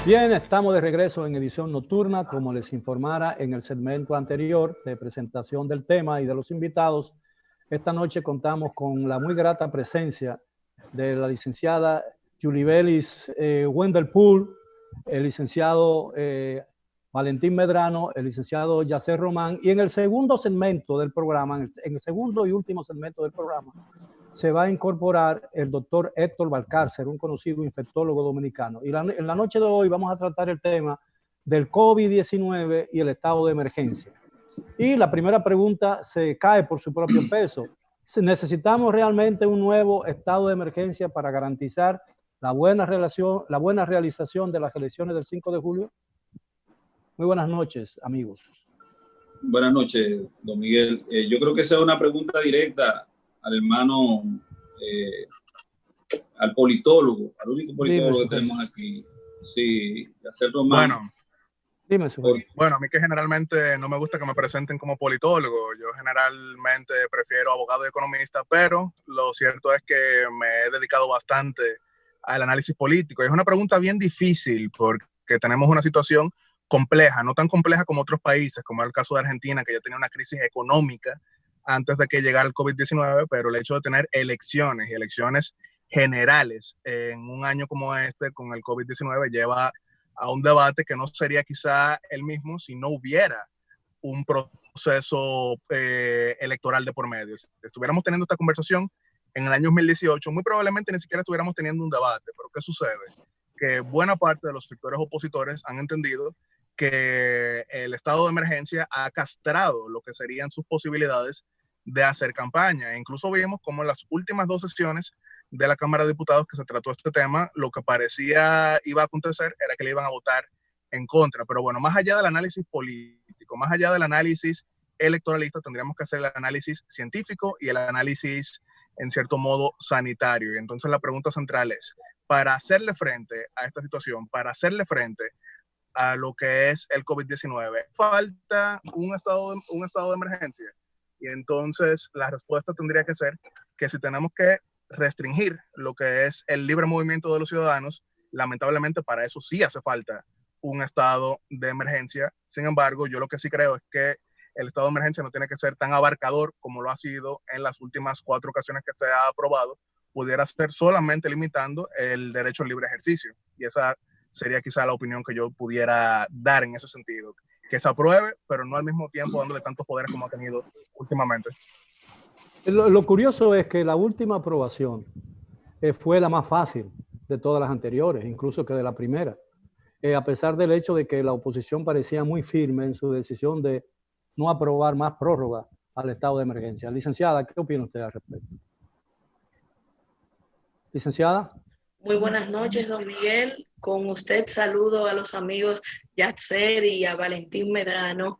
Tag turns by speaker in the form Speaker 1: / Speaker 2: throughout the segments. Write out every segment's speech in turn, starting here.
Speaker 1: Bien, estamos de regreso en edición nocturna. Como les informara en el segmento anterior de presentación del tema y de los invitados, esta noche contamos con la muy grata presencia de la licenciada Yulibelis Wendelpool, el licenciado Valentín Medrano, el licenciado Yacer Román, y en el segundo segmento del programa, en el segundo y último segmento del programa, se va a incorporar el doctor Héctor Valcárcer, un conocido infectólogo dominicano. Y en la noche de hoy vamos a tratar el tema del COVID-19 y el estado de emergencia. Y la primera pregunta se cae por su propio peso. ¿Necesitamos realmente un nuevo estado de emergencia para garantizar la buena realización de las elecciones del 5 de julio? Muy buenas noches, amigos.
Speaker 2: Buenas noches, don Miguel. Yo creo que esa es una pregunta directa al hermano, al politólogo, al único politólogo que tenemos aquí. Sí, Yacer Román.
Speaker 3: Bueno, bueno, a mí que generalmente no me gusta que me presenten como politólogo. Yo generalmente prefiero abogado y economista, pero lo cierto es que me he dedicado bastante al análisis político. Y es una pregunta bien difícil porque tenemos una situación compleja, no tan compleja como otros países, como el caso de Argentina, que ya tenía una crisis económica antes de que llegara el COVID-19, pero el hecho de tener elecciones y elecciones generales en un año como este con el COVID-19 lleva a un debate que no sería quizá el mismo si no hubiera un proceso electoral de por medio. Si estuviéramos teniendo esta conversación en el año 2018, muy probablemente ni siquiera estuviéramos teniendo un debate, pero ¿qué sucede? Que buena parte de los sectores opositores han entendido que el estado de emergencia ha castrado lo que serían sus posibilidades de hacer campaña. E incluso vimos como en las últimas dos sesiones de la Cámara de Diputados que se trató este tema, lo que parecía iba a acontecer era que le iban a votar en contra. Pero bueno, más allá del análisis político, más allá del análisis electoralista, tendríamos que hacer el análisis científico y el análisis, en cierto modo, sanitario. Y entonces la pregunta central es, para hacerle frente a esta situación, para hacerle frente a lo que es el COVID-19, falta un estado de emergencia. Y entonces la respuesta tendría que ser que si tenemos que restringir lo que es el libre movimiento de los ciudadanos, lamentablemente para eso sí hace falta un estado de emergencia. Sin embargo, yo lo que sí creo es que el estado de emergencia no tiene que ser tan abarcador como lo ha sido en las últimas 4 ocasiones que se ha aprobado, pudiera ser solamente limitando el derecho al libre ejercicio. Y esa sería quizá la opinión que yo pudiera dar en ese sentido, que se apruebe, pero no al mismo tiempo dándole tantos poderes como ha tenido últimamente.
Speaker 1: Lo curioso es que la última aprobación fue la más fácil de todas las anteriores, incluso que de la primera, a pesar del hecho de que la oposición parecía muy firme en su decisión de no aprobar más prórroga al estado de emergencia. Licenciada, ¿qué opina usted al respecto? Licenciada.
Speaker 4: Muy buenas noches, don Miguel. Con usted saludo a los amigos Yacer y a Valentín Medrano.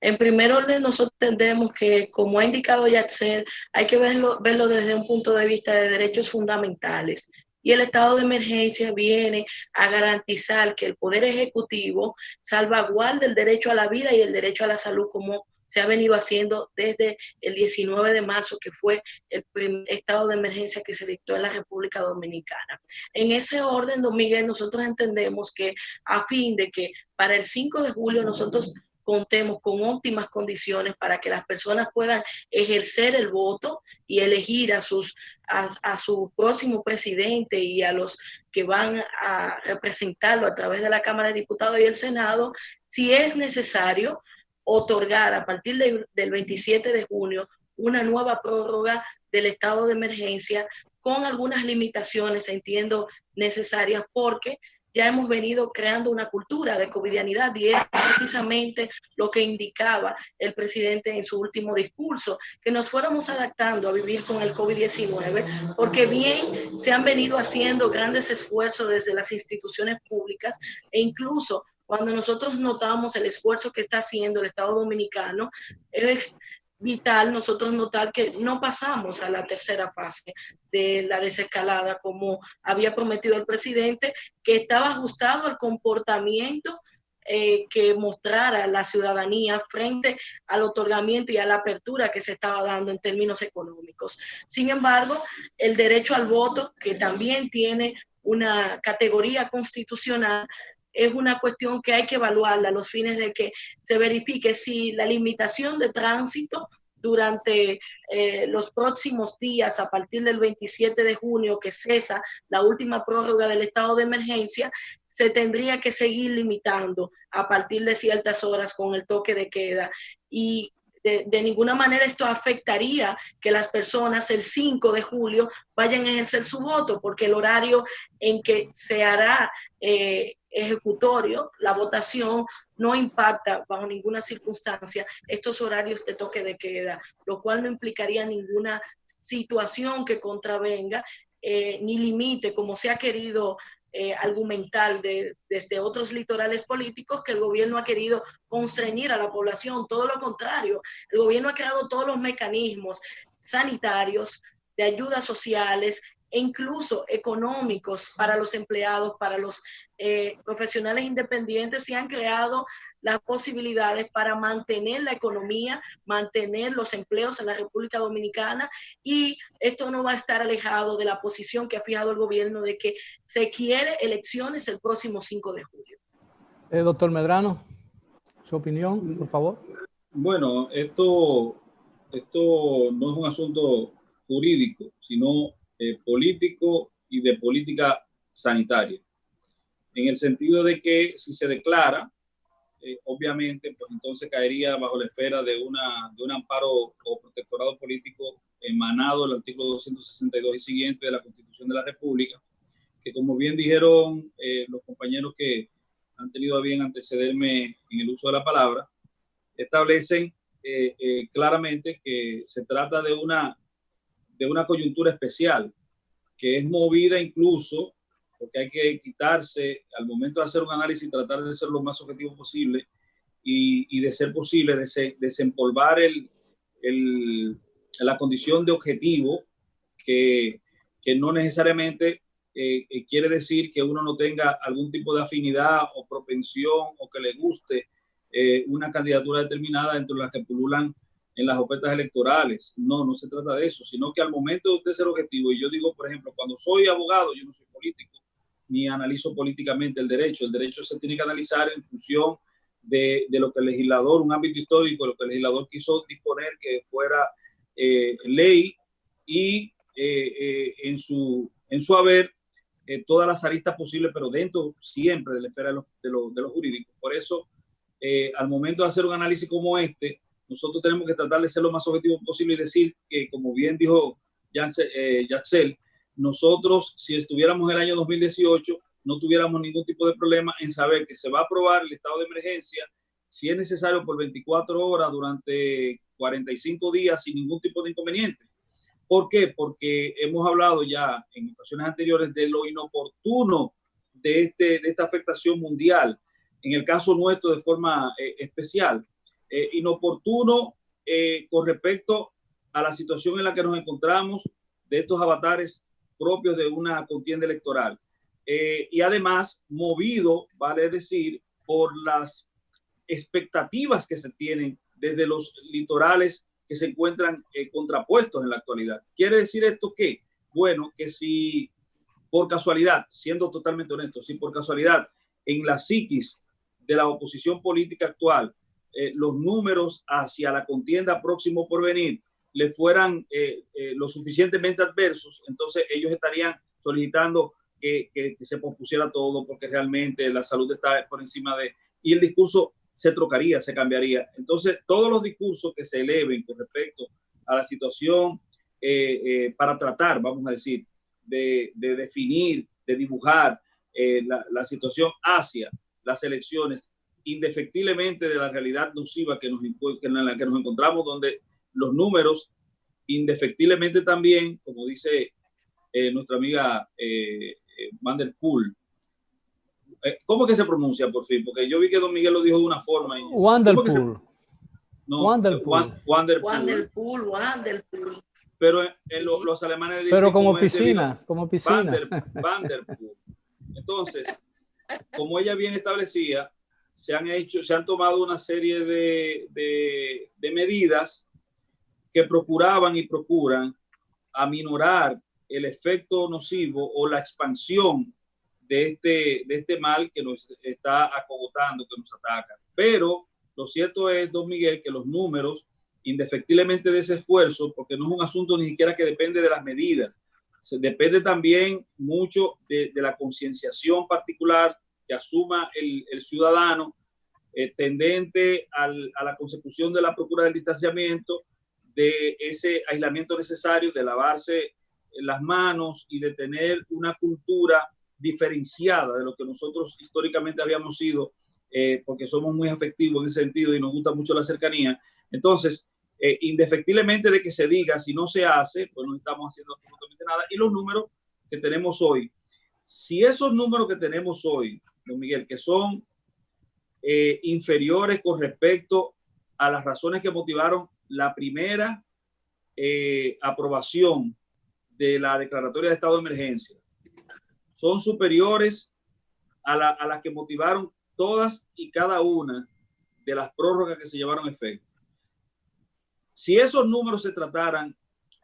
Speaker 4: En primer orden, nosotros entendemos que, como ha indicado Yacer, hay que verlo desde un punto de vista de derechos fundamentales. Y el estado de emergencia viene a garantizar que el Poder Ejecutivo salvaguarde el derecho a la vida y el derecho a la salud, como se ha venido haciendo desde el 19 de marzo, que fue el primer estado de emergencia que se dictó en la República Dominicana. En ese orden, don Miguel, nosotros entendemos que a fin de que para el 5 de julio nosotros contemos con óptimas condiciones para que las personas puedan ejercer el voto y elegir a su próximo presidente y a los que van a representarlo a través de la Cámara de Diputados y el Senado, si es necesario otorgar a partir del 27 de junio una nueva prórroga del estado de emergencia con algunas limitaciones, entiendo, necesarias, porque ya hemos venido creando una cultura de covidianidad y era precisamente lo que indicaba el presidente en su último discurso, que nos fuéramos adaptando a vivir con el COVID-19, porque bien se han venido haciendo grandes esfuerzos desde las instituciones públicas e incluso cuando nosotros notamos el esfuerzo que está haciendo el Estado Dominicano, es vital nosotros notar que no pasamos a la tercera fase de la desescalada como había prometido el presidente, que estaba ajustado al comportamiento que mostrara la ciudadanía frente al otorgamiento y a la apertura que se estaba dando en términos económicos. Sin embargo, el derecho al voto, que también tiene una categoría constitucional, es una cuestión que hay que evaluarla a los fines de que se verifique si la limitación de tránsito durante los próximos días, a partir del 27 de junio, que cesa la última prórroga del estado de emergencia, se tendría que seguir limitando a partir de ciertas horas con el toque de queda. Y de ninguna manera esto afectaría que las personas el 5 de julio vayan a ejercer su voto, porque el horario en que se hará ejecutorio la votación no impacta bajo ninguna circunstancia estos horarios de toque de queda, lo cual no implicaría ninguna situación que contravenga ni limite, como se ha querido argumentar desde otros litorales políticos, que el gobierno ha querido constreñir a la población. Todo lo contrario, el gobierno ha creado todos los mecanismos sanitarios, de ayudas sociales e incluso económicos para los empleados, para los profesionales independientes, y han creado las posibilidades para mantener la economía, mantener los empleos en la República Dominicana, y esto no va a estar alejado de la posición que ha fijado el gobierno de que se quiere elecciones el próximo 5 de julio.
Speaker 1: Doctor Medrano, su opinión, por favor.
Speaker 2: Bueno, esto no es un asunto jurídico, sino político y de política sanitaria, en el sentido de que si se declara, obviamente, pues entonces caería bajo la esfera de un amparo o protectorado político emanado del artículo 262 y siguiente de la Constitución de la República, que, como bien dijeron los compañeros que han tenido a bien antecederme en el uso de la palabra, establecen claramente que se trata de una coyuntura especial, que es movida incluso, porque hay que quitarse, al momento de hacer un análisis, tratar de ser lo más objetivo posible y de ser posible desempolvar la condición de objetivo, que no necesariamente quiere decir que uno no tenga algún tipo de afinidad o propensión o que le guste una candidatura determinada entre las que pululan en las ofertas electorales. No se trata de eso, sino que al momento de ser objetivo, y yo digo, por ejemplo, cuando soy abogado, yo no soy político, ni analizo políticamente el derecho se tiene que analizar en función de lo que el legislador, un ámbito histórico, lo que el legislador quiso disponer que fuera ley, y en su haber todas las aristas posibles, pero dentro siempre de la esfera de lo jurídico. Por eso, al momento de hacer un análisis como este, nosotros tenemos que tratar de ser lo más objetivo posible y decir que, como bien dijo Yatsel, nosotros, si estuviéramos en el año 2018, no tuviéramos ningún tipo de problema en saber que se va a aprobar el estado de emergencia, si es necesario, por 24 horas durante 45 días sin ningún tipo de inconveniente. ¿Por qué? Porque hemos hablado ya en ocasiones anteriores de lo inoportuno de esta afectación mundial, en el caso nuestro de forma especial, inoportuno con respecto a la situación en la que nos encontramos, de estos avatares propios de una contienda electoral, y además movido, vale decir, por las expectativas que se tienen desde los litorales que se encuentran contrapuestos en la actualidad. ¿Quiere decir esto qué? Bueno, que si por casualidad, siendo totalmente honesto, si por casualidad en la psiquis de la oposición política actual los números hacia la contienda próximo por venir le fueran lo suficientemente adversos, entonces ellos estarían solicitando que se pospusiera todo, porque realmente la salud está por encima de... Y el discurso se trocaría, se cambiaría. Entonces, todos los discursos que se eleven con respecto a la situación para tratar, vamos a decir, de definir, de dibujar la situación hacia las elecciones, indefectiblemente de la realidad nociva en la que nos encontramos, donde los números, indefectiblemente también, como dice nuestra amiga Van der Poel, ¿cómo es que se pronuncia, por fin? Porque yo vi que Don Miguel lo dijo de una forma.
Speaker 1: Wanderpool.
Speaker 2: No,
Speaker 1: Wanderpool.
Speaker 4: Wanderpool.
Speaker 2: Pero los alemanes dicen...
Speaker 1: Pero como piscina, como piscina.
Speaker 2: Van der Poel. Entonces, como ella bien establecía, se han tomado una serie de medidas que procuraban y procuran aminorar el efecto nocivo o la expansión de este mal que nos está acogotando, que nos ataca. Pero lo cierto es, don Miguel, que los números, indefectiblemente de ese esfuerzo, porque no es un asunto ni siquiera que depende de las medidas, depende también mucho de la concienciación particular que asuma el ciudadano, tendente a la consecución de la procura del distanciamiento, de ese aislamiento necesario, de lavarse las manos y de tener una cultura diferenciada de lo que nosotros históricamente habíamos sido, porque somos muy afectivos en ese sentido y nos gusta mucho la cercanía. Entonces, indefectiblemente de que se diga, si no se hace, pues no estamos haciendo absolutamente nada. Y los números que tenemos hoy, si esos números que tenemos hoy, don Miguel, que son inferiores con respecto a las razones que motivaron la primera aprobación de la declaratoria de estado de emergencia, son superiores a las que motivaron todas y cada una de las prórrogas que se llevaron a efecto. Si esos números se trataran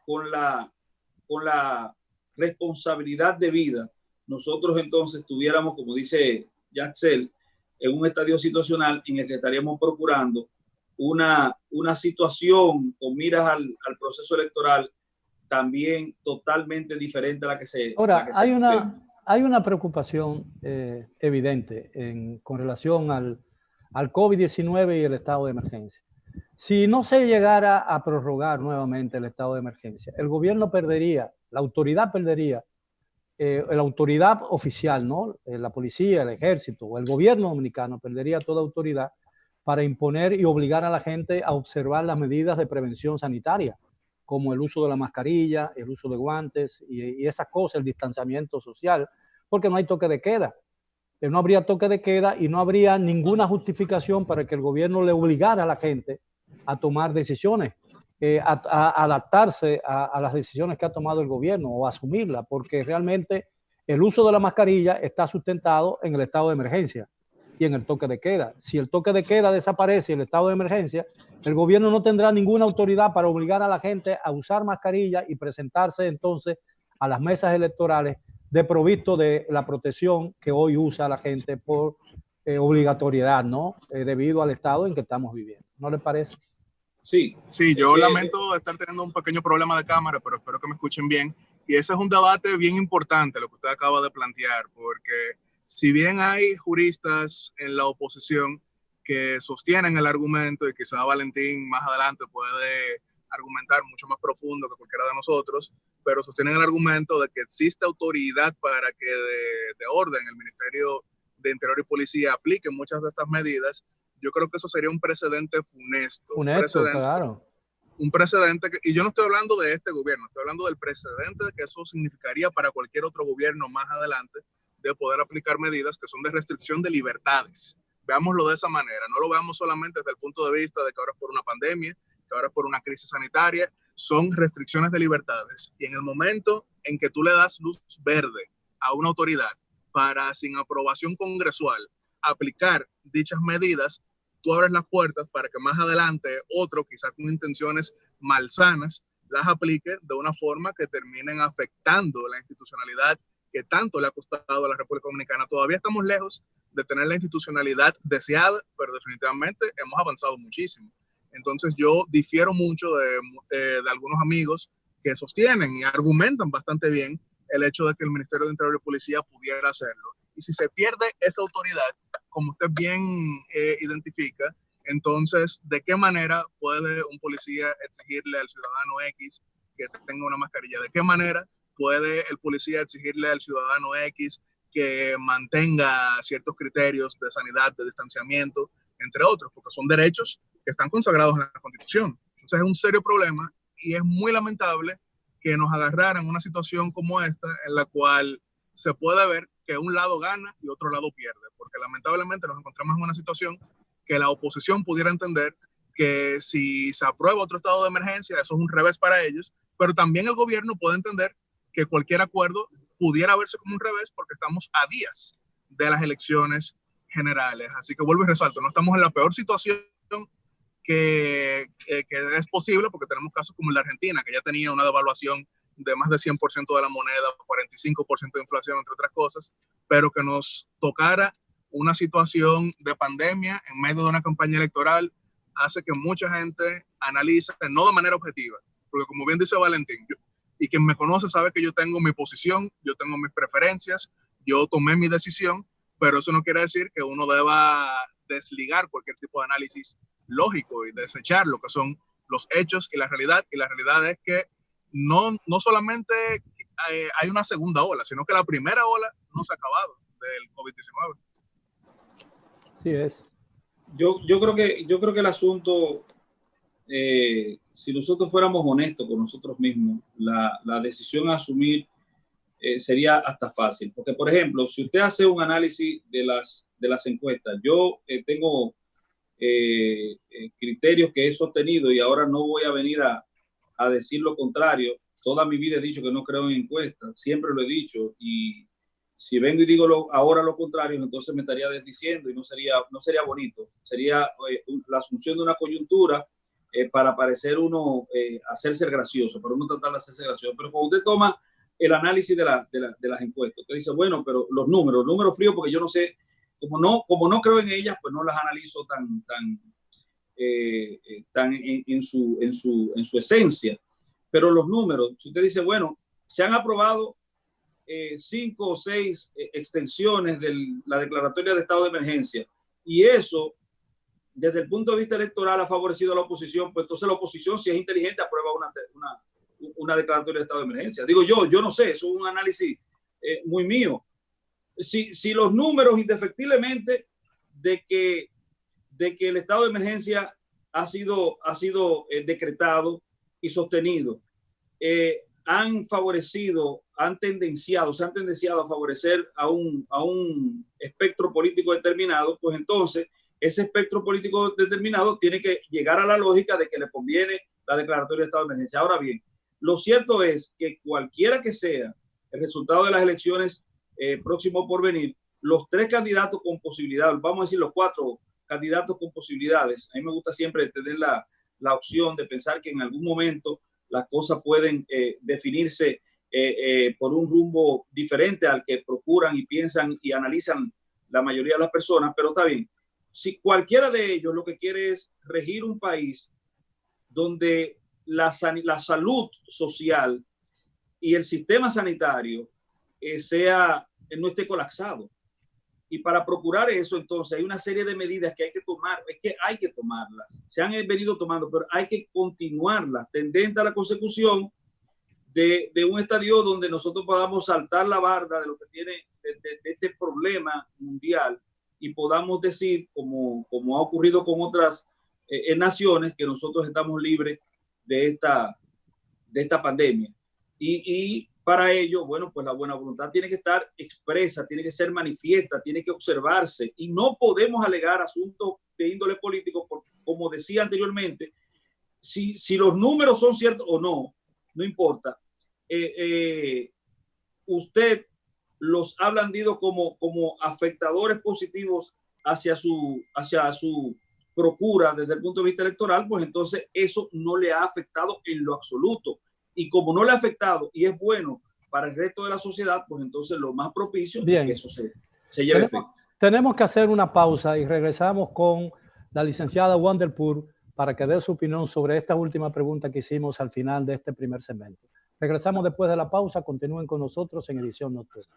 Speaker 2: con la responsabilidad debida, nosotros entonces tuviéramos, como dice Yaxel, en un estadio situacional en el que estaríamos procurando una situación con miras al proceso electoral también totalmente diferente a la que se...
Speaker 1: Ahora, hay una preocupación evidente con relación al COVID-19 y el estado de emergencia. Si no se llegara a prorrogar nuevamente el estado de emergencia, el gobierno perdería, la autoridad perdería, la autoridad oficial, ¿no? La policía, el ejército o el gobierno dominicano perdería toda autoridad para imponer y obligar a la gente a observar las medidas de prevención sanitaria, como el uso de la mascarilla, el uso de guantes y esas cosas, el distanciamiento social, porque no hay toque de queda. No habría toque de queda y no habría ninguna justificación para que el gobierno le obligara a la gente a tomar decisiones, a adaptarse a las decisiones que ha tomado el gobierno o a asumirlas, porque realmente el uso de la mascarilla está sustentado en el estado de emergencia y en el toque de queda. Si el toque de queda desaparece y el estado de emergencia, el gobierno no tendrá ninguna autoridad para obligar a la gente a usar mascarilla y presentarse entonces a las mesas electorales desprovisto de la protección que hoy usa la gente por obligatoriedad, ¿no? Debido al estado en que estamos viviendo. ¿No le parece?
Speaker 3: Sí, yo lamento estar teniendo un pequeño problema de cámara, pero espero que me escuchen bien. Y ese es un debate bien importante, lo que usted acaba de plantear, porque si bien hay juristas en la oposición que sostienen el argumento, y quizá Valentín más adelante puede argumentar mucho más profundo que cualquiera de nosotros, pero sostienen el argumento de que existe autoridad para que de orden el Ministerio de Interior y Policía aplique muchas de estas medidas. Yo creo que eso sería un precedente funesto.
Speaker 1: Claro.
Speaker 3: Un precedente y yo no estoy hablando de este gobierno, estoy hablando del precedente que eso significaría para cualquier otro gobierno más adelante de poder aplicar medidas que son de restricción de libertades. Veámoslo de esa manera, no lo veamos solamente desde el punto de vista de que ahora es por una pandemia, que ahora es por una crisis sanitaria, son restricciones de libertades. Y en el momento en que tú le das luz verde a una autoridad para, sin aprobación congresual, aplicar dichas medidas, tú abres las puertas para que más adelante otro, quizás con intenciones malsanas, las aplique de una forma que terminen afectando la institucionalidad que tanto le ha costado a la República Dominicana. Todavía estamos lejos de tener la institucionalidad deseada, pero definitivamente hemos avanzado muchísimo. Entonces yo difiero mucho de algunos amigos que sostienen y argumentan bastante bien el hecho de que el Ministerio de Interior y Policía pudiera hacerlo. Y si se pierde esa autoridad, como usted bien identifica, entonces, ¿de qué manera puede un policía exigirle al ciudadano X que tenga una mascarilla? ¿De qué manera puede el policía exigirle al ciudadano X que mantenga ciertos criterios de sanidad, de distanciamiento, entre otros? Porque son derechos que están consagrados en la Constitución. Entonces es un serio problema y es muy lamentable que nos agarraran en una situación como esta en la cual se puede ver que un lado gana y otro lado pierde, porque lamentablemente nos encontramos en una situación que la oposición pudiera entender que si se aprueba otro estado de emergencia, eso es un revés para ellos, pero también el gobierno puede entender que cualquier acuerdo pudiera verse como un revés porque estamos a días de las elecciones generales. Así que vuelvo y resalto, no estamos en la peor situación que es posible, porque tenemos casos como el de Argentina, que ya tenía una devaluación de más de 100% de la moneda, 45% de inflación, entre otras cosas, pero que nos tocara una situación de pandemia en medio de una campaña electoral hace que mucha gente analice, no de manera objetiva, porque como bien dice Valentín, y quien me conoce sabe que yo tengo mi posición, yo tengo mis preferencias, yo tomé mi decisión, pero eso no quiere decir que uno deba desligar cualquier tipo de análisis lógico y desechar lo que son los hechos y la realidad es que no solamente hay una segunda ola, sino que la primera ola no se ha acabado del COVID-19.
Speaker 1: Sí es.
Speaker 2: Yo creo que el asunto, si nosotros fuéramos honestos con nosotros mismos, la decisión a asumir sería hasta fácil. Porque, por ejemplo, si usted hace un análisis de las encuestas, yo tengo criterios que he sostenido y ahora no voy a venir a decir lo contrario. Toda mi vida he dicho que no creo en encuestas, siempre lo he dicho, y si vengo y digo ahora lo contrario, entonces me estaría desdiciendo y no sería bonito. Sería la asunción de una coyuntura para parecer uno, hacerse gracioso, para uno tratar de hacerse gracioso. Pero cuando usted toma el análisis de las encuestas, usted dice, bueno, pero los números fríos, porque yo no sé, como no creo en ellas, pues no las analizo tan en su esencia. Pero los números, si usted dice, bueno, se han aprobado 5 o 6 extensiones de la declaratoria de estado de emergencia, y eso, desde el punto de vista electoral, ha favorecido a la oposición, pues entonces la oposición, si es inteligente, aprueba una declaratoria de estado de emergencia. Digo yo no sé, eso es un análisis muy mío. Si los números, indefectiblemente, de que el estado de emergencia ha sido decretado y sostenido, se han tendenciado a favorecer a un espectro político determinado, pues entonces ese espectro político determinado tiene que llegar a la lógica de que le conviene la declaratoria de estado de emergencia. Ahora bien, lo cierto es que cualquiera que sea el resultado de las elecciones próximo por venir, los 3 candidatos con posibilidades, vamos a decir los 4 candidatos con posibilidades, a mí me gusta siempre tener la opción de pensar que en algún momento las cosas pueden definirse por un rumbo diferente al que procuran y piensan y analizan la mayoría de las personas, pero está bien. Si cualquiera de ellos lo que quiere es regir un país donde la salud social y el sistema sanitario no esté colapsado. Y para procurar eso, entonces, hay una serie de medidas que hay que tomar, hay que tomarlas. Se han venido tomando, pero hay que continuarlas, tendente a la consecución de un estadio donde nosotros podamos saltar la barda de lo que tiene de este problema mundial y podamos decir, como ha ocurrido con otras naciones, que nosotros estamos libres de esta pandemia. Y para ello, bueno, pues la buena voluntad tiene que estar expresa, tiene que ser manifiesta, tiene que observarse, y no podemos alegar asuntos de índole político, porque, como decía anteriormente, si los números son ciertos o no importa. Usted los ha blandido como afectadores positivos hacia su procura desde el punto de vista electoral, pues entonces eso no le ha afectado en lo absoluto. Y como no le ha afectado y es bueno para el resto de la sociedad, pues entonces lo más propicio es que eso se lleve efecto.
Speaker 1: Tenemos que hacer una pausa y regresamos con la licenciada Wandelpur para que dé su opinión sobre esta última pregunta que hicimos al final de este primer segmento. Regresamos después de la pausa. Continúen con nosotros en Edición Nocturna.